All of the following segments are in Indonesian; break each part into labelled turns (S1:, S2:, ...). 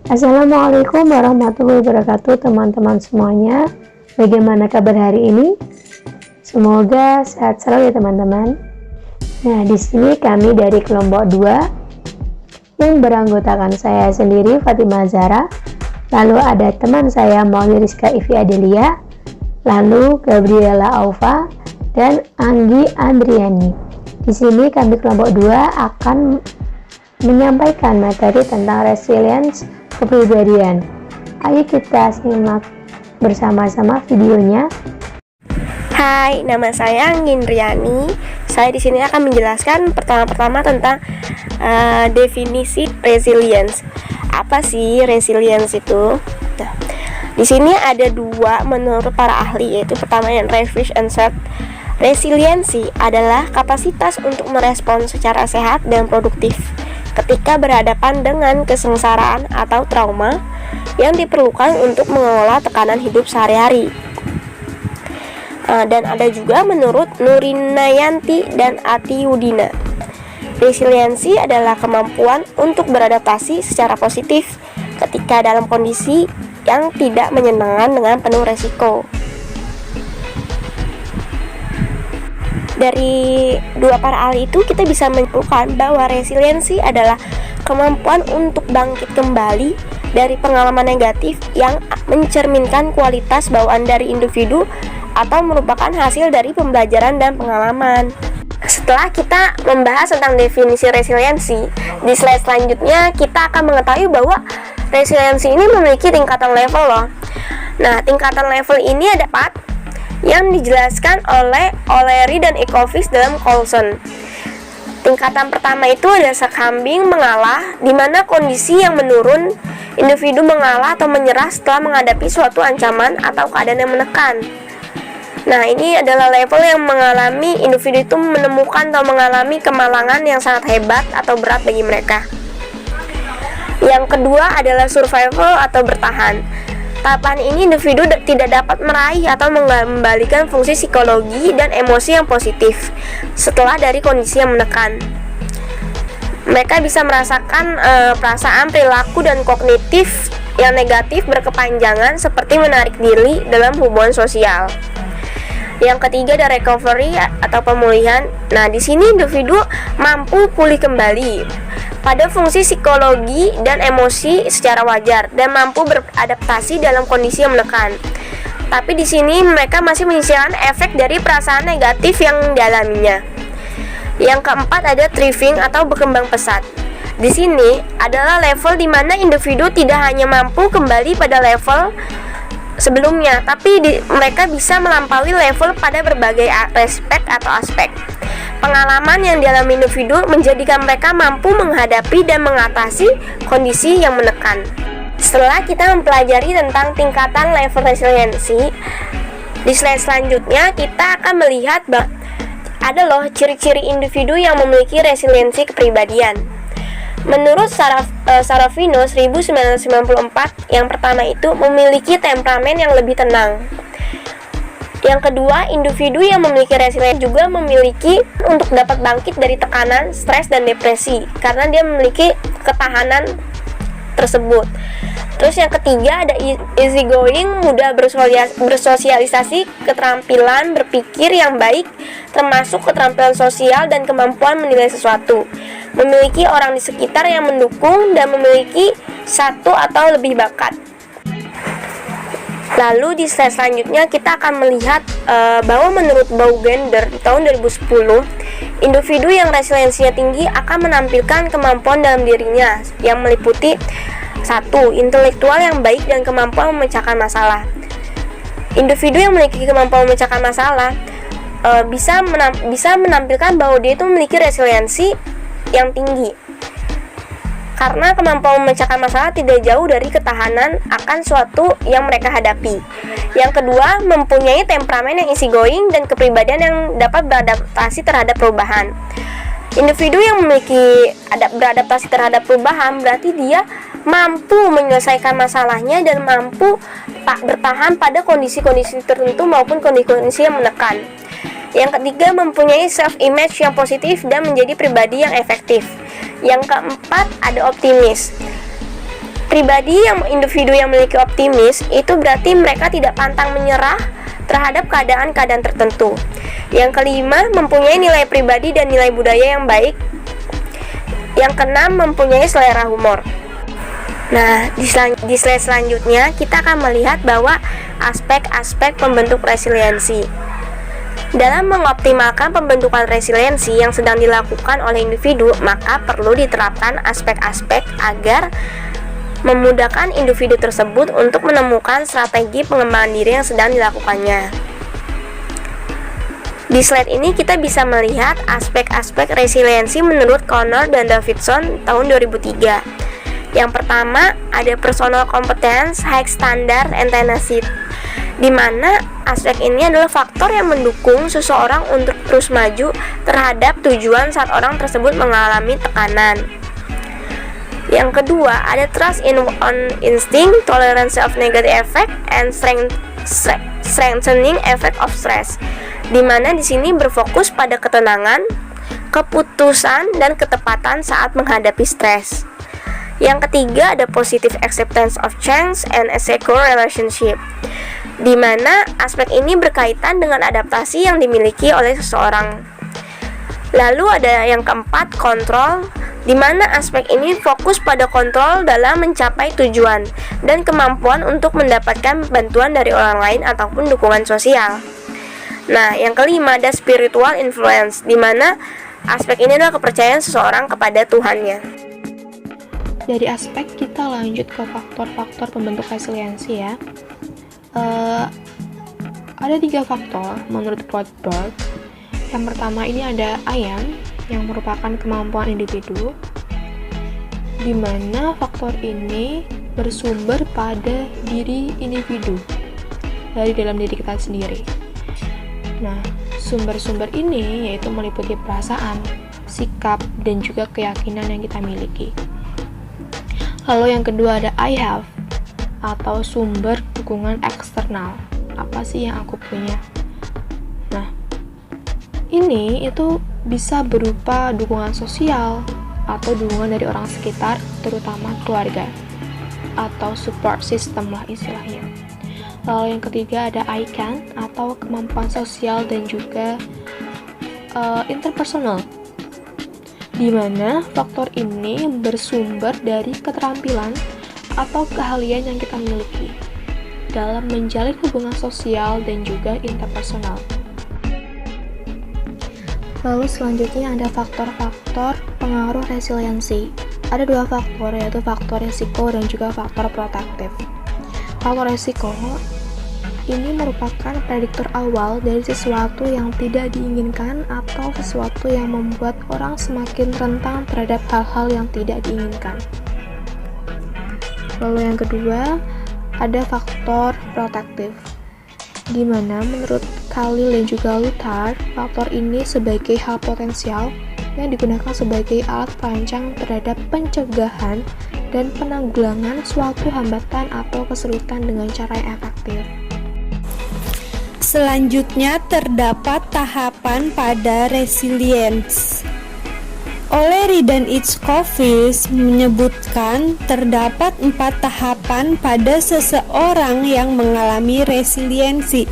S1: Assalamualaikum warahmatullahi wabarakatuh teman-teman semuanya. Bagaimana kabar hari ini? Semoga sehat selalu ya teman-teman. Nah, di sini kami dari kelompok 2 yang beranggotakan saya sendiri Fatimah Zahra, lalu ada teman saya Mauli Rizka Ivi Adelia, lalu Gabriela Aufa dan Anggi Andriani. Di sini kami kelompok 2 akan menyampaikan materi tentang resilience kepribadian. Ayo kita simak bersama-sama videonya.
S2: Hai, nama saya Anggi Andriani. Saya di sini akan menjelaskan pertama-tama tentang definisi resilience. Apa sih resilience itu? Nah, di sini ada dua menurut para ahli, yaitu pertama yang Refish and Set. Resiliensi adalah kapasitas untuk merespon secara sehat dan produktif ketika berhadapan dengan kesengsaraan atau trauma yang diperlukan untuk mengelola tekanan hidup sehari-hari. Dan ada juga menurut Nurinayanti dan Ati Udina. Resiliensi adalah kemampuan untuk beradaptasi secara positif ketika dalam kondisi yang tidak menyenangkan dengan penuh resiko. Dari dua para ahli itu kita bisa menyimpulkan bahwa resiliensi adalah kemampuan untuk bangkit kembali dari pengalaman negatif yang mencerminkan kualitas bawaan dari individu atau merupakan hasil dari pembelajaran dan pengalaman. Setelah kita membahas tentang definisi resiliensi, di slide selanjutnya kita akan mengetahui bahwa resiliensi ini memiliki tingkatan level loh. Nah, tingkatan level ini ada 4 yang dijelaskan oleh O'Leary dan Ecovitz dalam Coulson. Tingkatan pertama itu ada sekambing mengalah, di mana kondisi yang menurun, individu mengalah atau menyerah setelah menghadapi suatu ancaman atau keadaan yang menekan. Nah, ini adalah level yang mengalami individu itu menemukan atau mengalami kemalangan yang sangat hebat atau berat bagi mereka. Yang kedua adalah survival atau bertahan. Tahapan ini individu tidak dapat meraih atau mengembalikan fungsi psikologi dan emosi yang positif setelah dari kondisi yang menekan. Mereka bisa merasakan perasaan, perilaku, dan kognitif yang negatif berkepanjangan seperti menarik diri dalam hubungan sosial. Yang ketiga ada recovery atau pemulihan. Nah, di sini individu mampu pulih kembali pada fungsi psikologi dan emosi secara wajar dan mampu beradaptasi dalam kondisi yang menekan. Tapi di sini mereka masih menyisihkan efek dari perasaan negatif yang dialaminya. Yang keempat ada thriving atau berkembang pesat. Di sini adalah level di mana individu tidak hanya mampu kembali pada level sebelumnya, tapi mereka bisa melampaui level pada berbagai aspek. Pengalaman yang dialami individu menjadikan mereka mampu menghadapi dan mengatasi kondisi yang menekan. Setelah kita mempelajari tentang tingkatan level resiliensi, di slide selanjutnya kita akan melihat bahwa ada loh ciri-ciri individu yang memiliki resiliensi kepribadian. Menurut Sarafino 1994, yang pertama itu memiliki temperamen yang lebih tenang. Yang kedua, individu yang memiliki resiliensi juga memiliki untuk dapat bangkit dari tekanan, stres, dan depresi karena dia memiliki ketahanan tersebut. Terus yang ketiga ada easygoing, mudah bersosialisasi, keterampilan berpikir yang baik, termasuk keterampilan sosial dan kemampuan menilai sesuatu. Memiliki orang di sekitar yang mendukung dan memiliki satu atau lebih bakat. Lalu di slide selanjutnya kita akan melihat bahwa menurut Baugender di tahun 2010, individu yang resiliensinya tinggi akan menampilkan kemampuan dalam dirinya yang meliputi 1. Intelektual yang baik dan kemampuan memecahkan masalah. Individu yang memiliki kemampuan memecahkan masalah bisa menampilkan bahwa dia itu memiliki resiliensi yang tinggi. Karena kemampuan memecahkan masalah tidak jauh dari ketahanan akan suatu yang mereka hadapi. Yang kedua, mempunyai temperamen yang easygoing dan kepribadian yang dapat beradaptasi terhadap perubahan. Individu yang memiliki beradaptasi terhadap perubahan berarti dia mampu menyelesaikan masalahnya dan mampu bertahan pada kondisi-kondisi tertentu maupun kondisi-kondisi yang menekan. Yang ketiga, mempunyai self-image yang positif dan menjadi pribadi yang efektif. Yang keempat, ada optimis. Individu yang memiliki optimis itu berarti mereka tidak pantang menyerah terhadap keadaan-keadaan tertentu. Yang kelima, mempunyai nilai pribadi dan nilai budaya yang baik. Yang keenam, mempunyai selera humor. Nah, di slide selanjutnya kita akan melihat bahwa aspek-aspek pembentuk resiliensi. Dalam mengoptimalkan pembentukan resiliensi yang sedang dilakukan oleh individu, maka perlu diterapkan aspek-aspek agar memudahkan individu tersebut untuk menemukan strategi pengembangan diri yang sedang dilakukannya. Di slide ini kita bisa melihat aspek-aspek resiliensi menurut Connor dan Davidson tahun 2003. Yang pertama, ada personal competence, high standard, and tenacity, di mana aspek ini adalah faktor yang mendukung seseorang untuk terus maju terhadap tujuan saat orang tersebut mengalami tekanan. Yang kedua, ada trust in on instinct, tolerance of negative effect, and strengthening effect of stress, di mana di sini berfokus pada ketenangan, keputusan, dan ketepatan saat menghadapi stres. Yang ketiga, ada positive acceptance of change and a secure relationship, di mana aspek ini berkaitan dengan adaptasi yang dimiliki oleh seseorang. Lalu ada yang keempat, kontrol, di mana aspek ini fokus pada kontrol dalam mencapai tujuan dan kemampuan untuk mendapatkan bantuan dari orang lain ataupun dukungan sosial. Nah, yang kelima ada spiritual influence, di mana aspek ini adalah kepercayaan seseorang kepada Tuhannya.
S3: Dari aspek kita lanjut ke faktor-faktor pembentuk resiliensi ya. Ada 3 faktor menurut Rothbard. Yang pertama ini ada IAM, yang merupakan kemampuan individu, di mana faktor ini bersumber pada diri individu dari dalam diri kita sendiri. Nah, sumber-sumber ini yaitu meliputi perasaan, sikap, dan juga keyakinan yang kita miliki. Lalu yang kedua ada I have, atau sumber dukungan eksternal. Apa sih yang aku punya? Nah, ini itu bisa berupa dukungan sosial atau dukungan dari orang sekitar, terutama keluarga, atau support system lah istilahnya. Lalu yang ketiga ada I can, atau kemampuan sosial dan juga interpersonal, di mana faktor ini bersumber dari keterampilan atau keahlian yang kita miliki dalam menjalin hubungan sosial dan juga interpersonal. Lalu selanjutnya ada faktor-faktor pengaruh resiliensi. Ada 2 faktor, yaitu faktor resiko dan juga faktor protektif. Faktor resiko ini merupakan prediktor awal dari sesuatu yang tidak diinginkan atau sesuatu yang membuat orang semakin rentan terhadap hal-hal yang tidak diinginkan. Lalu yang kedua, ada faktor protektif, di mana menurut Khalil dan juga Luthar, faktor ini sebagai hal potensial yang digunakan sebagai alat perancang terhadap pencegahan dan penanggulangan suatu hambatan atau kesulitan dengan cara yang efektif.
S4: Selanjutnya terdapat tahapan pada resilience. Oleh dan Itzkowitz menyebutkan terdapat 4 tahapan pada seseorang yang mengalami resiliensi,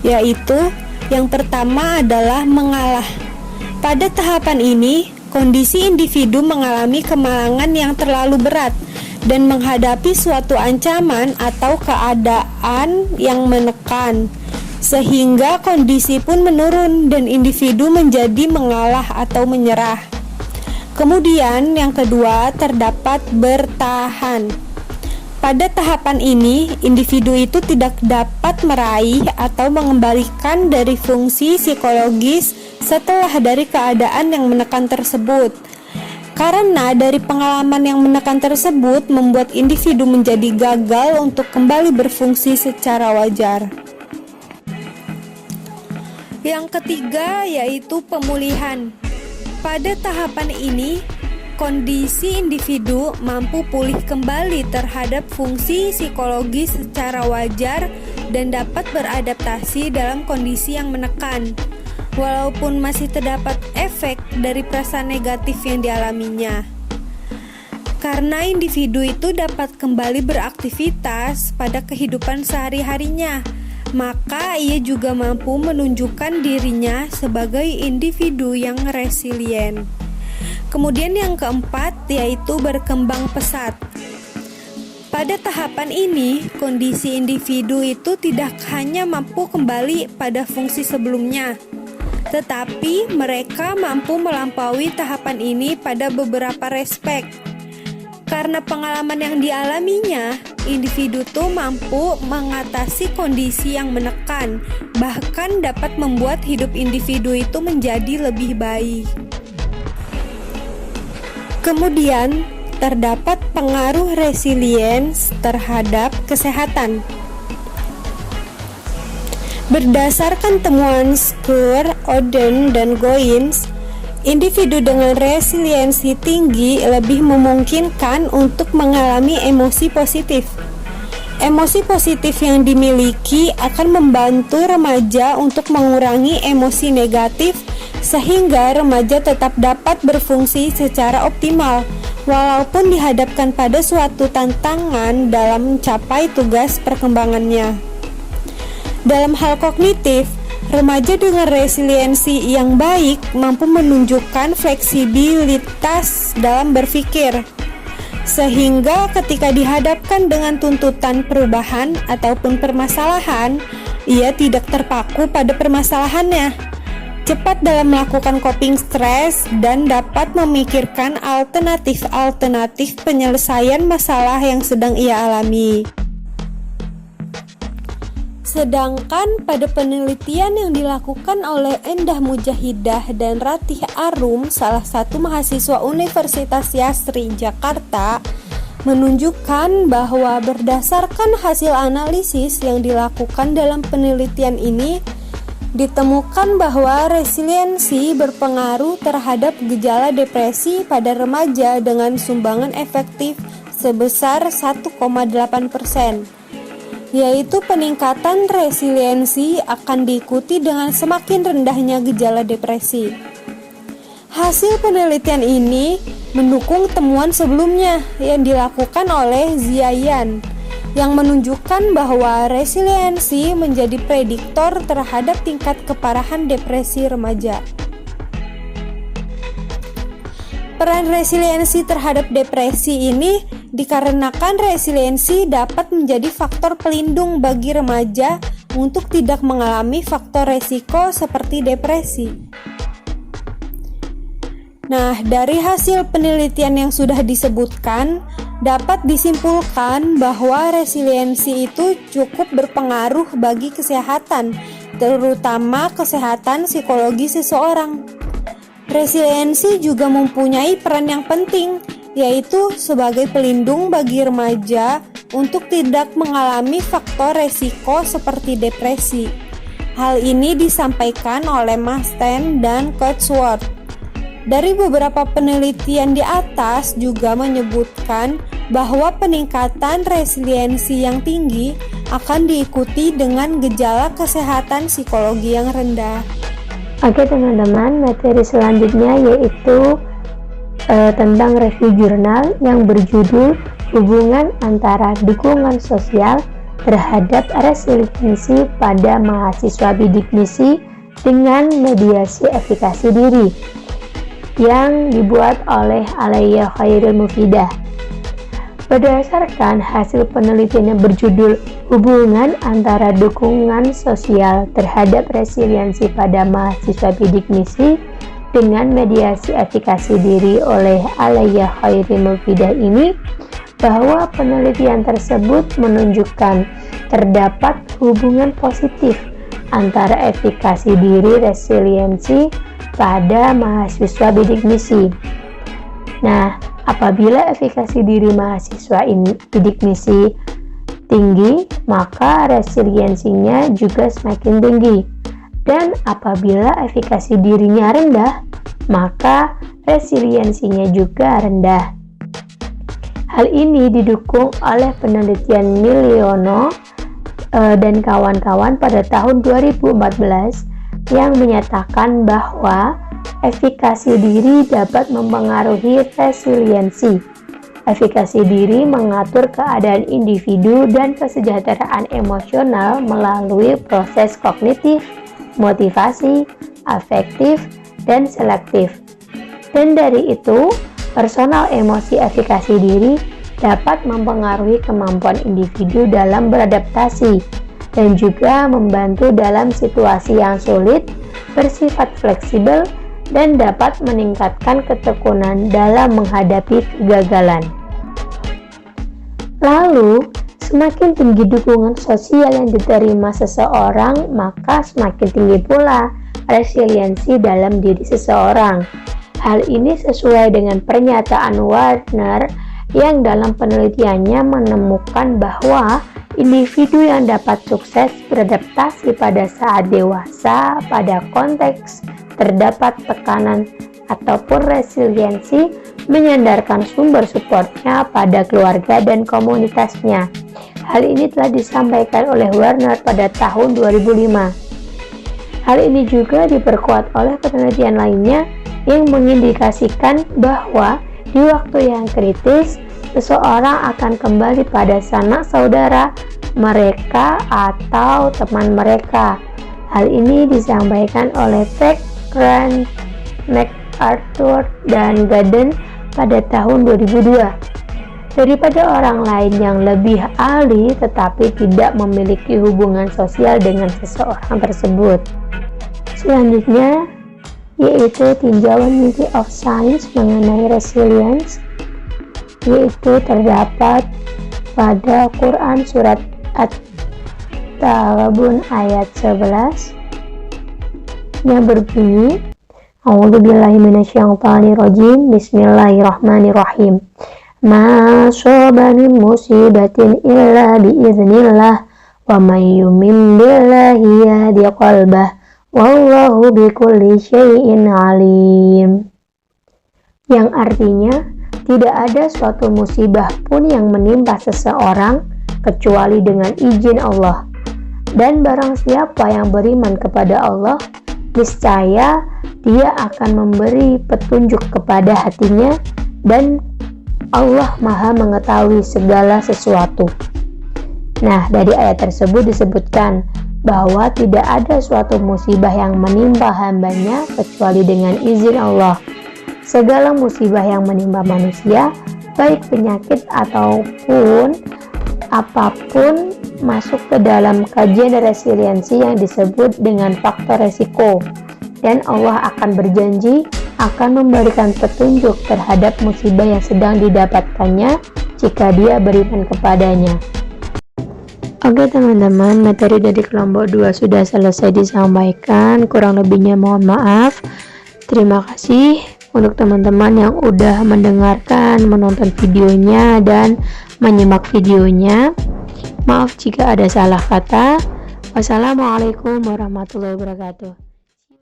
S4: yaitu yang pertama adalah mengalah. Pada tahapan ini, kondisi individu mengalami kemalangan yang terlalu berat dan menghadapi suatu ancaman atau keadaan yang menekan, sehingga kondisi pun menurun dan individu menjadi mengalah atau menyerah. Kemudian yang kedua terdapat bertahan. Pada tahapan ini, individu itu tidak dapat meraih atau mengembalikan dari fungsi psikologis setelah dari keadaan yang menekan tersebut. Karena dari pengalaman yang menekan tersebut membuat individu menjadi gagal untuk kembali berfungsi secara wajar. Yang ketiga yaitu pemulihan. Pada tahapan ini, kondisi individu mampu pulih kembali terhadap fungsi psikologis secara wajar dan dapat beradaptasi dalam kondisi yang menekan, walaupun masih terdapat efek dari perasaan negatif yang dialaminya. karena individu itu dapat kembali beraktivitas pada kehidupan sehari-harinya, maka ia juga mampu menunjukkan dirinya sebagai individu yang resilient. Kemudian yang keempat yaitu berkembang pesat. Pada tahapan ini, kondisi individu itu tidak hanya mampu kembali pada fungsi sebelumnya, tetapi mereka mampu melampaui tahapan ini pada beberapa respek. Karena pengalaman yang dialaminya, individu itu mampu mengatasi kondisi yang menekan, bahkan dapat membuat hidup individu itu menjadi lebih baik. Kemudian, terdapat pengaruh resilience terhadap kesehatan. Berdasarkan temuan Schur, Oden, dan Goins, individu dengan resiliensi tinggi lebih memungkinkan untuk mengalami emosi positif. Emosi positif yang dimiliki akan membantu remaja untuk mengurangi emosi negatif sehingga remaja tetap dapat berfungsi secara optimal walaupun dihadapkan pada suatu tantangan dalam mencapai tugas perkembangannya. Dalam hal kognitif, remaja dengan resiliensi yang baik mampu menunjukkan fleksibilitas dalam berpikir, sehingga ketika dihadapkan dengan tuntutan perubahan ataupun permasalahan, ia tidak terpaku pada permasalahannya, cepat dalam melakukan coping stres, dan dapat memikirkan alternatif penyelesaian masalah yang sedang ia alami. Sedangkan pada penelitian yang dilakukan oleh Endah Mujahidah dan Ratih Arum, salah satu mahasiswa Universitas Yasri, Jakarta, menunjukkan bahwa berdasarkan hasil analisis yang dilakukan dalam penelitian ini, ditemukan bahwa resiliensi berpengaruh terhadap gejala depresi pada remaja dengan sumbangan efektif sebesar 1,8%. Yaitu peningkatan resiliensi akan diikuti dengan semakin rendahnya gejala depresi. Hasil penelitian ini mendukung temuan sebelumnya yang dilakukan oleh Ziayan yang menunjukkan bahwa resiliensi menjadi prediktor terhadap tingkat keparahan depresi remaja. Peran resiliensi terhadap depresi ini dikarenakan resiliensi dapat menjadi faktor pelindung bagi remaja untuk tidak mengalami faktor resiko seperti depresi. Nah, dari hasil penelitian yang sudah disebutkan, dapat disimpulkan bahwa resiliensi itu cukup berpengaruh bagi kesehatan, terutama kesehatan psikologi seseorang. Resiliensi juga mempunyai peran yang penting, yaitu sebagai pelindung bagi remaja untuk tidak mengalami faktor resiko seperti depresi. Hal ini disampaikan oleh Masten dan Coatsworth. Dari beberapa penelitian di atas juga menyebutkan bahwa peningkatan resiliensi yang tinggi akan diikuti dengan gejala kesehatan psikologi yang rendah.
S1: Oke teman-teman, materi selanjutnya yaitu tentang review jurnal yang berjudul hubungan antara dukungan sosial terhadap resiliensi pada mahasiswa bidik misi dengan mediasi efikasi diri yang dibuat oleh Alaiya Khairul Mufidah. Berdasarkan hasil penelitian yang berjudul hubungan antara dukungan sosial terhadap resiliensi pada mahasiswa bidik misi dengan mediasi efikasi diri oleh Alaiya Khairul Mufidah ini, bahwa penelitian tersebut menunjukkan terdapat hubungan positif antara efikasi diri resiliensi pada mahasiswa bidik misi. Nah, apabila efikasi diri mahasiswa ini bidik misi tinggi, maka resiliensinya juga semakin tinggi. Dan apabila efikasi dirinya rendah, maka resiliensinya juga rendah. Hal ini didukung oleh penelitian Miliono dan kawan-kawan pada tahun 2014 yang menyatakan bahwa efikasi diri dapat mempengaruhi resiliensi. Efikasi diri mengatur keadaan individu dan kesejahteraan emosional melalui proses kognitif, motivasi, afektif, dan selektif. Dan dari itu, personal emosi efikasi diri dapat mempengaruhi kemampuan individu dalam beradaptasi dan juga membantu dalam situasi yang sulit, bersifat fleksibel, dan dapat meningkatkan ketekunan dalam menghadapi kegagalan. Lalu, semakin tinggi dukungan sosial yang diterima seseorang, maka semakin tinggi pula resiliensi dalam diri seseorang. Hal ini sesuai dengan pernyataan Warner yang dalam penelitiannya menemukan bahwa individu yang dapat sukses beradaptasi pada saat dewasa pada konteks terdapat tekanan ataupun resiliensi menyandarkan sumber supportnya pada keluarga dan komunitasnya. Hal ini telah disampaikan oleh Warner pada tahun 2005. Hal ini juga diperkuat oleh penelitian lainnya yang mengindikasikan bahwa di waktu yang kritis, seseorang akan kembali pada sanak saudara mereka atau teman mereka. Hal ini disampaikan oleh Peck, Grant, MacArthur, dan Gadden pada tahun 2002. Daripada orang lain yang lebih ahli tetapi tidak memiliki hubungan sosial dengan seseorang tersebut. Selanjutnya, yaitu tinjauan Unity of Science mengenai resilience, yaitu terdapat pada Quran surat At-Taghabun ayat 11 yang berbunyi, A'udzubillahi minasyaitonirrajim, Bismillahirrahmanirrahim. Ma asaba min musibatin illa biiznillah wa may yu'min billahi yahdi qalbah wallahu bikulli syai'in alim. Yang artinya, tidak ada suatu musibah pun yang menimpa seseorang kecuali dengan izin Allah. Dan barang siapa yang beriman kepada Allah, niscaya Dia akan memberi petunjuk kepada hatinya dan Allah Maha mengetahui segala sesuatu. Nah, dari ayat tersebut disebutkan bahwa tidak ada suatu musibah yang menimpa hambanya kecuali dengan izin Allah. Segala musibah yang menimpa manusia, baik penyakit ataupun apapun, masuk ke dalam kajian resiliensi yang disebut dengan faktor resiko. Dan Allah akan berjanji akan memberikan petunjuk terhadap musibah yang sedang didapatkannya jika dia beriman kepadanya. Oke teman-teman, materi dari kelompok 2 sudah selesai disampaikan, kurang lebihnya mohon maaf. Terima kasih untuk teman-teman yang udah mendengarkan, menonton videonya, dan menyimak videonya. Maaf jika ada salah kata. Wassalamualaikum warahmatullahi wabarakatuh.